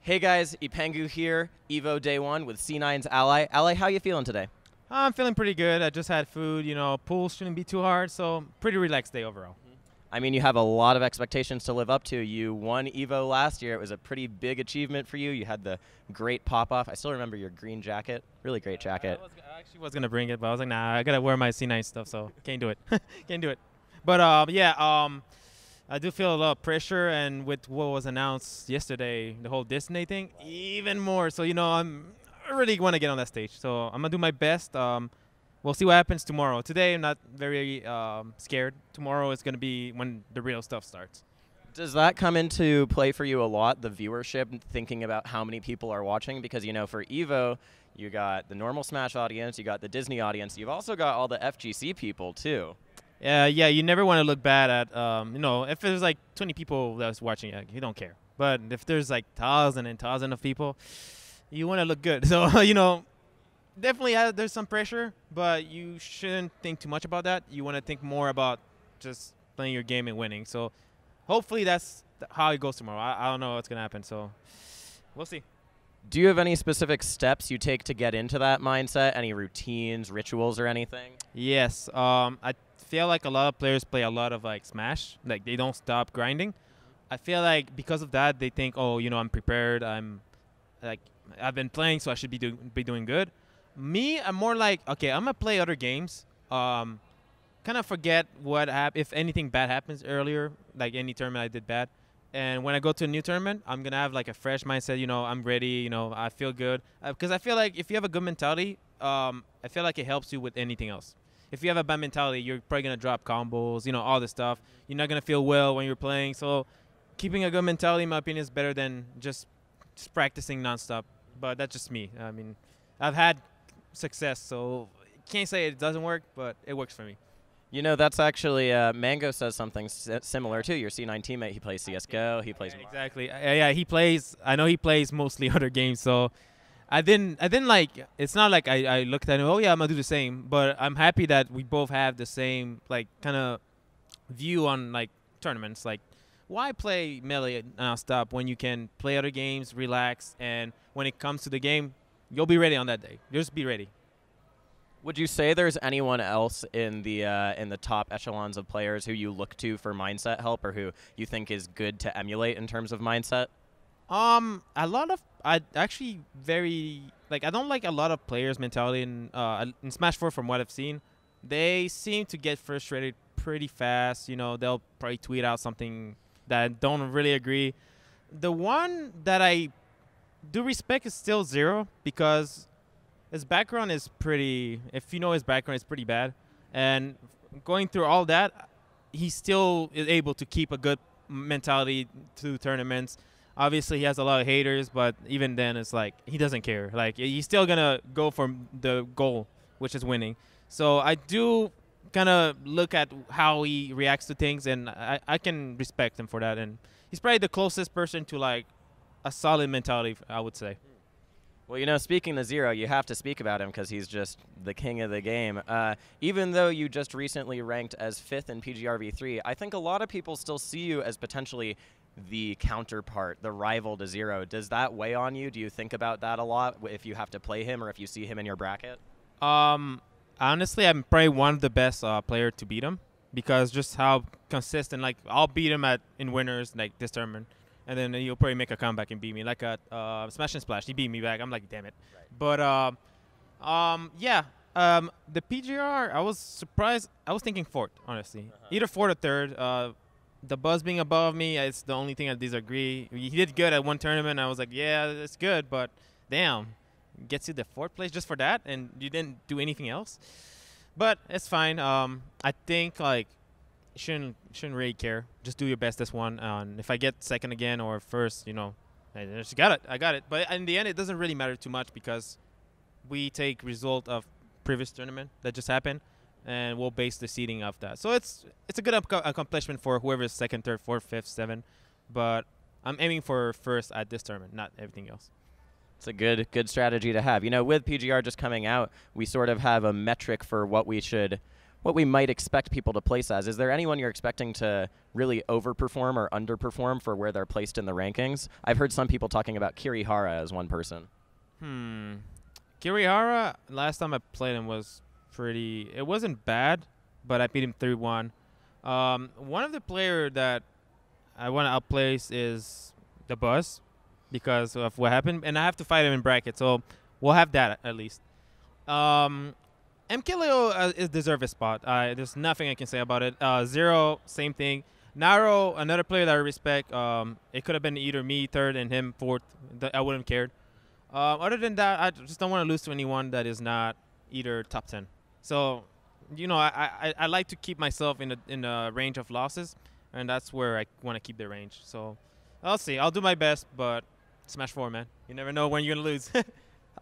Hey guys, Epengu here, EVO Day 1 with C9's Ally. Ally, how you feeling today? I'm feeling pretty good. I just had food. Pool shouldn't be too hard, so pretty relaxed day overall. I mean, you have a lot of expectations to live up to. You won EVO last year. It was a pretty big achievement for you. You had the great pop-off. I still remember your green jacket. Really great jacket. I actually was going to bring it, but I was like, nah, I got to wear my C9 stuff, so can't do it. Can't do it. But, I do feel a lot of pressure, and with what was announced yesterday, the whole Disney thing, even more. So, I really want to get on that stage. So I'm going to do my best. We'll see what happens tomorrow. Today, I'm not very scared. Tomorrow is going to be when the real stuff starts. Does that come into play for you a lot, the viewership, thinking about how many people are watching? Because, for EVO, you got the normal Smash audience, you got the Disney audience, you've also got all the FGC people, too. Yeah, you never want to look bad at, if there's like 20 people that's watching, you don't care. But if there's like thousands and thousands of people, you want to look good. So, definitely there's some pressure, but you shouldn't think too much about that. You want to think more about just playing your game and winning. So hopefully that's how it goes tomorrow. I don't know what's going to happen, so we'll see. Do you have any specific steps you take to get into that mindset? Any routines, rituals, or anything? Yes. I feel like a lot of players play a lot of like Smash. Like they don't stop grinding. I feel like because of that, they think, oh, I'm prepared. I've been playing, so I should be doing good. Me, I'm more like, okay, I'm gonna play other games. Kind of forget what if anything bad happens earlier, like any tournament I did bad. And when I go to a new tournament, I'm gonna have like a fresh mindset. I'm ready. I feel good because I feel like if you have a good mentality, I feel like it helps you with anything else. If you have a bad mentality, you're probably gonna drop combos, all this stuff. You're not gonna feel well when you're playing. So, keeping a good mentality, in my opinion, is better than just practicing nonstop. But that's just me. I mean, I've had success, so can't say it doesn't work, but it works for me. That's actually Mango says something similar too. Your C9 teammate, he plays CS:GO. He plays exactly. Yeah, he plays. I know he plays mostly other games, so. I didn't like. It's not like I looked at him. Oh yeah, I'm gonna do the same. But I'm happy that we both have the same like kind of view on like tournaments. Like, why play melee non-stop when you can play other games, relax, and when it comes to the game, you'll be ready on that day. Just be ready. Would you say there's anyone else in the top echelons of players who you look to for mindset help, or who you think is good to emulate in terms of mindset? A lot of I don't like a lot of players' mentality in Smash 4 from what I've seen. They seem to get frustrated pretty fast. They'll probably tweet out something that I don't really agree. The one that I do respect is still ZeRo because his background is pretty. If you know his background, it's pretty bad. And going through all that, he still is able to keep a good mentality to tournaments. Obviously, he has a lot of haters, but even then, it's like he doesn't care. Like, he's still going to go for the goal, which is winning. So I do kind of look at how he reacts to things, and I can respect him for that. And he's probably the closest person to, like, a solid mentality, I would say. Well, speaking of ZeRo, you have to speak about him because he's just the king of the game. Even though you just recently ranked as 5th in PGRV3, I think a lot of people still see you as potentially the counterpart, the rival to ZeRo. Does that weigh on you? Do you think about that a lot if you have to play him or if you see him in your bracket? Honestly, I'm probably one of the best player to beat him because just how consistent. Like, I'll beat him in winners like this tournament, and then he'll probably make a comeback and beat me. Like a Smash and Splash, he beat me back. I'm like, damn it. Right. But the PGR, I was surprised. I was thinking 4th, honestly, either 4th or 3rd. The buzz being above me, it's the only thing I disagree. He did good at one tournament. I was like, yeah, it's good, but damn, gets you the 4th place just for that, and you didn't do anything else. But it's fine. I think like shouldn't really care. Just do your best this one. If I get 2nd again or 1st, I just got it. I got it. But in the end, it doesn't really matter too much because we take result of previous tournament that just happened. And we'll base the seeding off that. So it's a good accomplishment for whoever's 2nd, 3rd, 4th, 5th, 7th. But I'm aiming for 1st at this tournament, not everything else. It's a good strategy to have. With PGR just coming out, we sort of have a metric for what we should what we might expect people to place as. Is there anyone you're expecting to really overperform or underperform for where they're placed in the rankings? I've heard some people talking about Kirihara as one person. Kirihara, last time I played him was pretty. It wasn't bad, but I beat him 3-1. One of the player that I want to outplace is the Buzz because of what happened, and I have to fight him in bracket, so we'll have that at least. MKLeo is deserve a spot. There's nothing I can say about it. Zero, same thing. Naro, another player that I respect. It could have been either me third and him fourth. I wouldn't have cared. Other than that, I just don't want to lose to anyone that is not either top 10. So, you know, I like to keep myself in a range of losses, and that's where I want to keep the range. So, I'll see. I'll do my best, but Smash 4, man. You never know when you're gonna lose.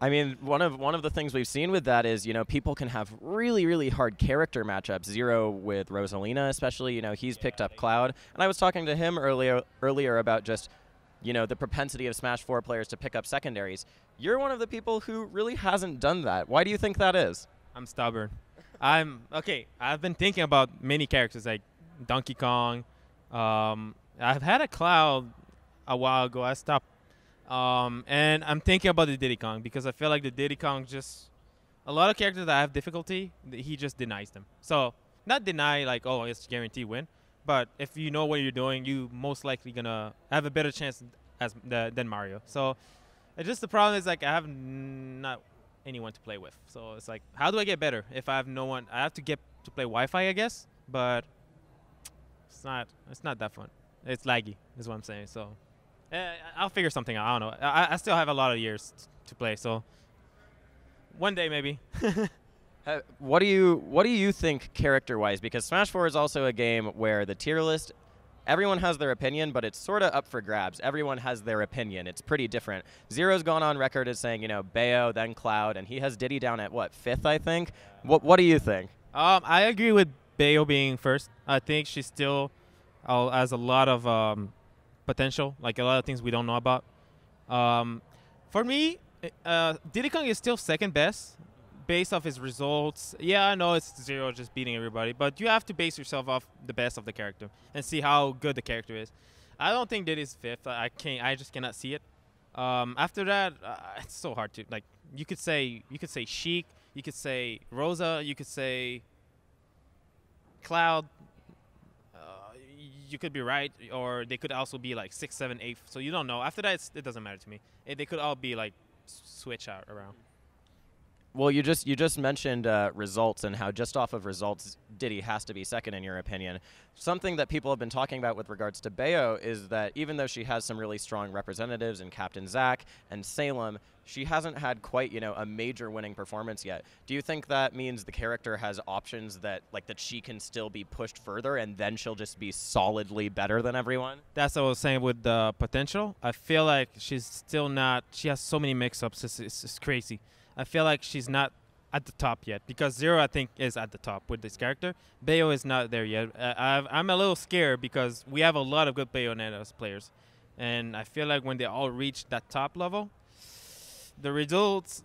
I mean, one of the things we've seen with that is, you know, people can have really, really hard character matchups. Zero with Rosalina, especially, you know, he's picked up Cloud. And I was talking to him earlier about just, you know, the propensity of Smash 4 players to pick up secondaries. You're one of the people who really hasn't done that. Why do you think that is? I'm stubborn. I've been thinking about many characters like Donkey Kong. I've had a Cloud a while ago. I stopped. And I'm thinking about the Diddy Kong because I feel like the Diddy Kong just a lot of characters that have difficulty, he just denies them. So not deny like, oh, it's guaranteed win, but if you know what you're doing, you most likely gonna have a better chance than Mario. So it's just the problem is like I have not anyone to play with. So it's like, how do I get better if I have no one? I have to get to play Wi-Fi, I guess, but it's not that fun. It's laggy, is what I'm saying. So. I'll figure something out. I don't know. I still have a lot of years to play, so one day maybe. What do you think character-wise? Because Smash 4 is also a game where the tier list, everyone has their opinion, but it's sort of up for grabs. Everyone has their opinion. It's pretty different. Zero's gone on record as saying, you know, Bayo, then Cloud, and he has Diddy down at what, 5th, I think. What do you think? I agree with Bayo being first. I think she still has a lot of potential, like a lot of things we don't know about. For me, Diddy Kong is still second best based off his results. Yeah, I know it's Zero just beating everybody, but you have to base yourself off the best of the character and see how good the character is. I don't think Diddy's fifth. I just cannot see it. After that, it's so hard to like. You could say Sheik, you could say Rosa, you could say Cloud. You could be right, or they could also be like 6, 7, 8. So you don't know. After that, it doesn't matter to me. They could all be like switch out around. Well, you just mentioned results and how just off of results, Diddy has to be second in your opinion. Something that people have been talking about with regards to Bayo is that even though she has some really strong representatives in Captain Zack and Salem, she hasn't had quite, you know, a major winning performance yet. Do you think that means the character has options that she can still be pushed further and then she'll just be solidly better than everyone? That's what I was saying with the potential. I feel like she's still not. She has so many mix-ups. It's crazy. I feel like she's not at the top yet because Zero, I think, is at the top with this character. Bayo is not there yet. I'm a little scared because we have a lot of good Bayonetta players, and I feel like when they all reach that top level, the results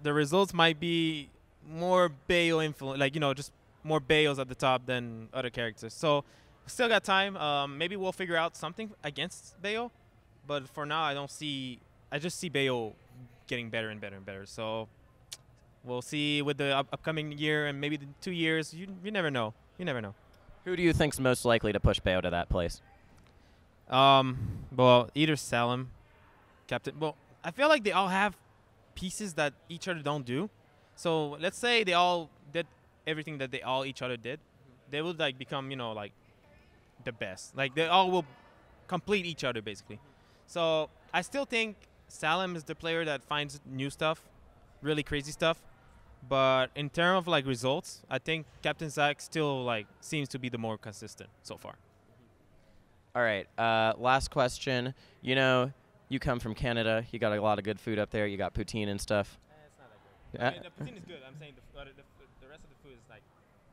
might be more Bayo influence, like, you know, just more Bayos at the top than other characters. So still got time. Maybe we'll figure out something against Bayo, but for now, I just see Bayo getting better and better and better. So. We'll see with the upcoming year and maybe the 2 years. You never know. You never know. Who do you think's most likely to push Bayo to that place? Well, either Salem, Captain. Well, I feel like they all have pieces that each other don't do. So let's say they all did everything that each other did. They would like become, you know, like the best. Like they all will complete each other basically. So I still think Salem is the player that finds new stuff, really crazy stuff. But in terms of like results, I think Captain Zack still like seems to be the more consistent so far. All right, last question. You know, you come from Canada. You got a lot of good food up there. You got poutine and stuff. It's not that good. I mean, the poutine is good. I'm saying the rest of the food is like,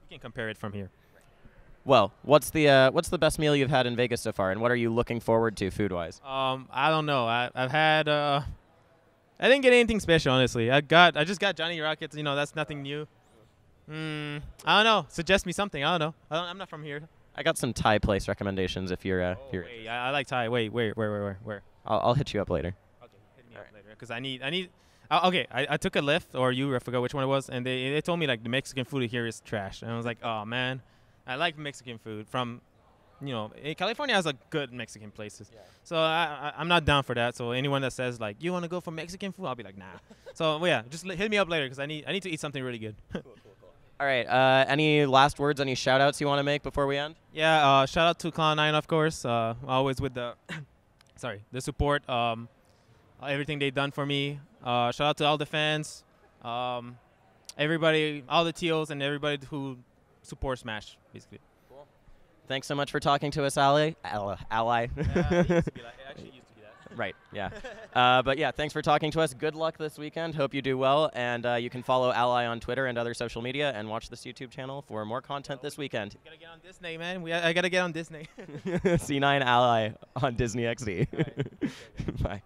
you can't compare it from here. Well, what's the best meal you've had in Vegas so far, and what are you looking forward to food-wise? I don't know. I've had. I didn't get anything special, honestly. I just got Johnny Rockets. You know, that's nothing new. I don't know. Suggest me something. I don't know. I'm not from here. I got some Thai place recommendations if you're. Wait, I like Thai. Wait, where? I'll hit you up later. Okay, hit me up later. Because I need. Okay, I took a Lyft or Uber, I forgot which one it was, and they told me like the Mexican food here is trash, and I was like, oh man, I like Mexican food from, California has a good Mexican places, so I'm not down for that. So anyone that says like you want to go for Mexican food, I'll be like nah. So yeah, just hit me up later because I need to eat something really good. Cool. All right. Any last words? Any shout outs you want to make before we end? Yeah. Shout out to Cloud9 of course. Always with the the support. Everything they've done for me. Shout out to all the fans, everybody, all the TOs, and everybody who supports Smash, basically. Cool. Thanks so much for talking to us, Ally. It actually used to be that. Right, yeah. But yeah, thanks for talking to us. Good luck this weekend. Hope you do well. And you can follow Ally on Twitter and other social media and watch this YouTube channel for more content this weekend. Gotta get on Disney, man. I gotta get on Disney. C9 Ally on Disney XD. Right. Bye.